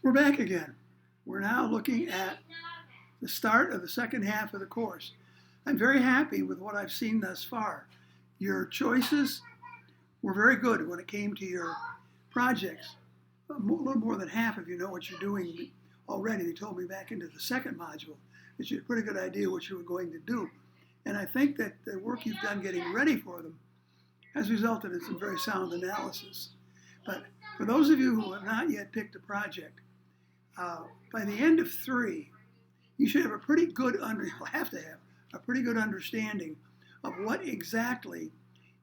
We're back again. We're now looking at the start of the second half of the course. I'm very happy with what I've seen thus far. Your choices were very good when it came to your projects. A little more than half of you know what you're doing already. They told me back into the second module that you had a pretty good idea what you were going to do. And I think that the work you've done getting ready for them has resulted in some very sound analysis. But for those of you who have not yet picked a project, by the end of 3, you should have a pretty good understanding of what exactly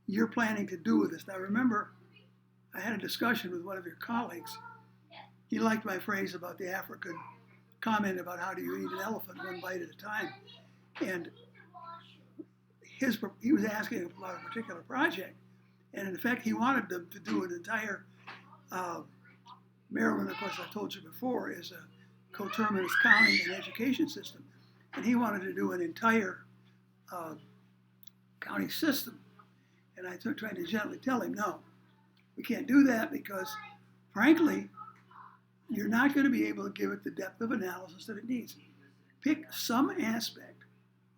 you're planning to do with this. Now remember, I had a discussion with one of your colleagues. He liked my phrase about the African comment about how do you eat an elephant one bite at a time. And he was asking about a particular project. And in effect, he wanted them to do an entire, Maryland, of course, I told you before, is a coterminous county and education system. And he wanted to do an entire county system. And I tried to gently tell him, no, we can't do that because, frankly, you're not going to be able to give it the depth of analysis that it needs. Pick some aspect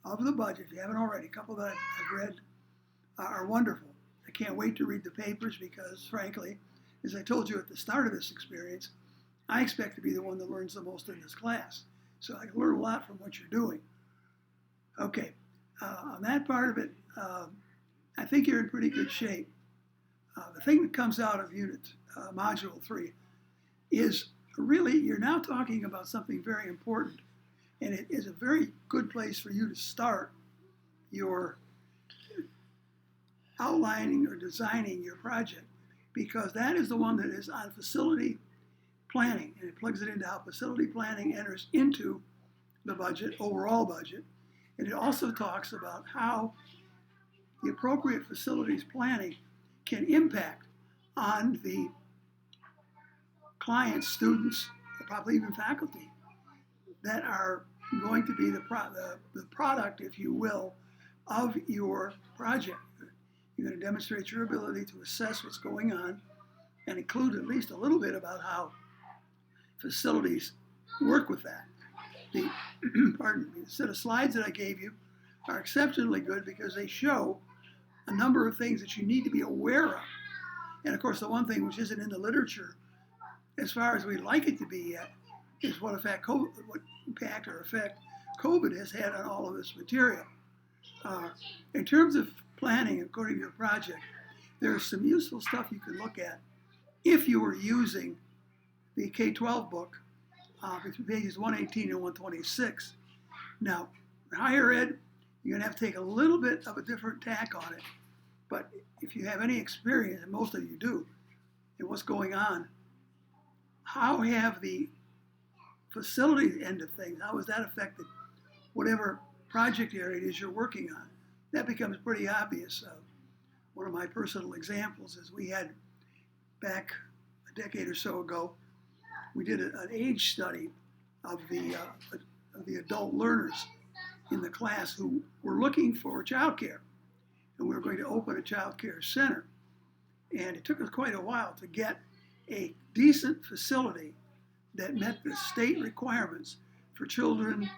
of the budget, if you haven't already. A couple that I've read are wonderful. I can't wait to read the papers because, frankly, as I told you at the start of this experience, I expect to be the one that learns the most in this class. So I can learn a lot from what you're doing. Okay, on that part of it, I think you're in pretty good shape. The thing that comes out of Module 3 is really, you're now talking about something very important. And it is a very good place for you to start your outlining or designing your project, because that is the one that is on facility planning, and it plugs it into how facility planning enters into the budget, overall budget. And it also talks about how the appropriate facilities planning can impact on the clients, students, probably even faculty that are going to be the product, if you will, of your project. You're going to demonstrate your ability to assess what's going on and include at least a little bit about how facilities work with that. The set of slides that I gave you are exceptionally good because they show a number of things that you need to be aware of. And of course, the one thing which isn't in the literature, as far as we'd like it to be yet, is what impact or effect COVID has had on all of this material. In terms of planning, according to your project, there's some useful stuff you can look at if you were using the K-12 book between pages 118 and 126. Now, in higher ed, you're going to have to take a little bit of a different tack on it. But if you have any experience, and most of you do, in what's going on, how have the facility end of things, how has that affected whatever project area it is you're working on? That becomes pretty obvious. One of my personal examples is we had, back a decade or so ago, we did an age study of the adult learners in the class who were looking for childcare. And we were going to open a childcare center. And it took us quite a while to get a decent facility that met the state requirements for children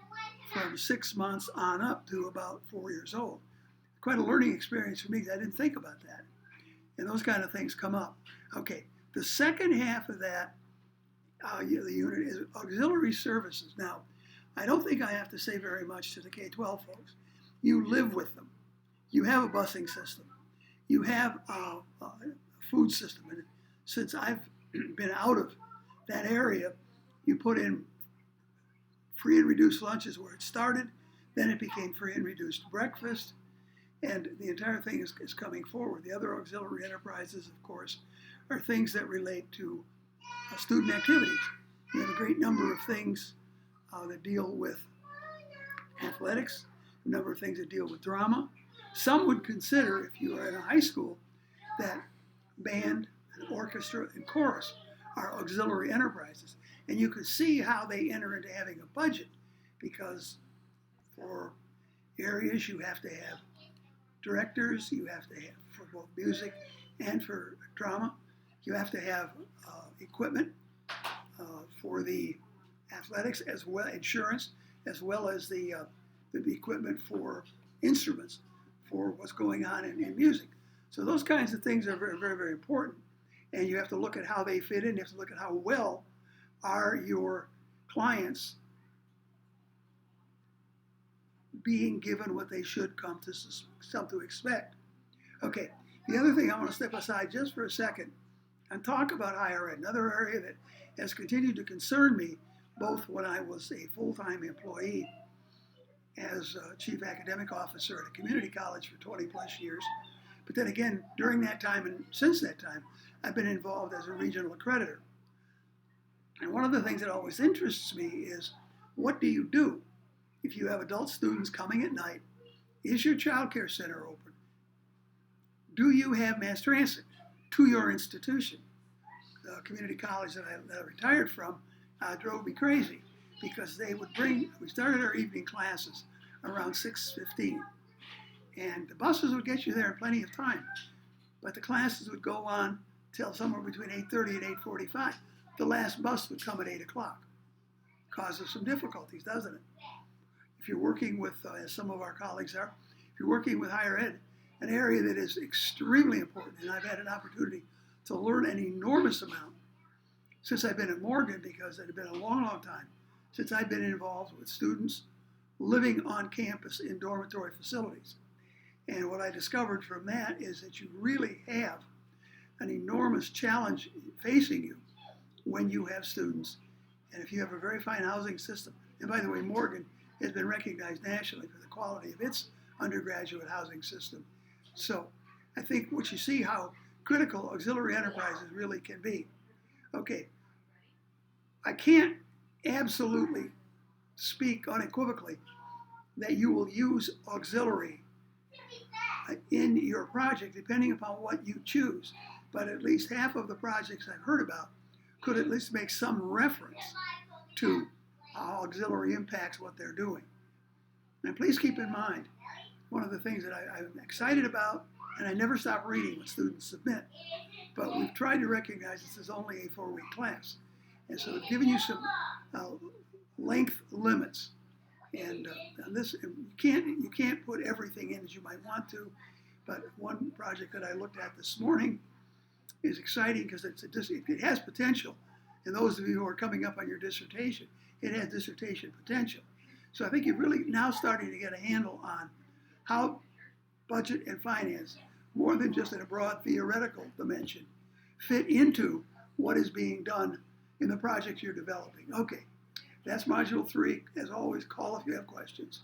from 6 months on up to about 4 years old. Quite a learning experience for me. I didn't think about that. And those kind of things come up. Okay, the second half of that, the unit is auxiliary services. Now, I don't think I have to say very much to the K-12 folks. You live with them. You have a busing system. You have a food system. And since I've been out of that area, you put in free and reduced lunches where it started. Then it became free and reduced breakfast. And the entire thing is coming forward. The other auxiliary enterprises, of course, are things that relate to student activities. You have a great number of things that deal with athletics, a number of things that deal with drama. Some would consider, if you are in a high school, that band and orchestra and chorus are auxiliary enterprises. And you can see how they enter into having a budget, because for areas you have to have directors, you have to have, for both music and for drama, you have to have equipment for the athletics, as well insurance, as well as the equipment for instruments for what's going on in music. So those kinds of things are very, very, very important. And you have to look at how they fit in. You have to look at how well are your clients being given what they should come to expect. Okay, the other thing I want to step aside just for a second and talk about higher ed, another area that has continued to concern me both when I was a full-time employee as a chief academic officer at a community college for 20 plus years. But then again, during that time and since that time, I've been involved as a regional accreditor. And one of the things that always interests me is, what do you do if you have adult students coming at night? Is your child care center open? Do you have mass transit to your institution? The community college that I retired from drove me crazy because they would we started our evening classes around 6:15. And the buses would get you there in plenty of time. But the classes would go on till somewhere between 8:30 and 8:45. The last bus would come at 8 o'clock. Causes some difficulties, doesn't it? If you're working with, as some of our colleagues are, if you're working with higher ed, an area that is extremely important, and I've had an opportunity to learn an enormous amount since I've been at Morgan, because it had been a long, long time since I've been involved with students living on campus in dormitory facilities. And what I discovered from that is that you really have an enormous challenge facing you when you have students. And if you have a very fine housing system, and by the way, Morgan has been recognized nationally for the quality of its undergraduate housing system. So I think what you see how critical auxiliary enterprises really can be. Okay, I can't absolutely speak unequivocally that you will use auxiliary in your project depending upon what you choose. But at least half of the projects I've heard about could at least make some reference to how auxiliary impacts what they're doing. And please keep in mind, one of the things that I'm excited about, and I never stop reading what students submit, but we've tried to recognize this is only a 4-week class. And so they've given you some length limits. And this, you can't put everything in as you might want to, but one project that I looked at this morning is exciting because it has potential. And those of you who are coming up on your dissertation, it has dissertation potential. So I think you're really now starting to get a handle on how budget and finance, more than just in a broad theoretical dimension, fit into what is being done in the project you're developing. Okay, that's Module 3. As always, call if you have questions.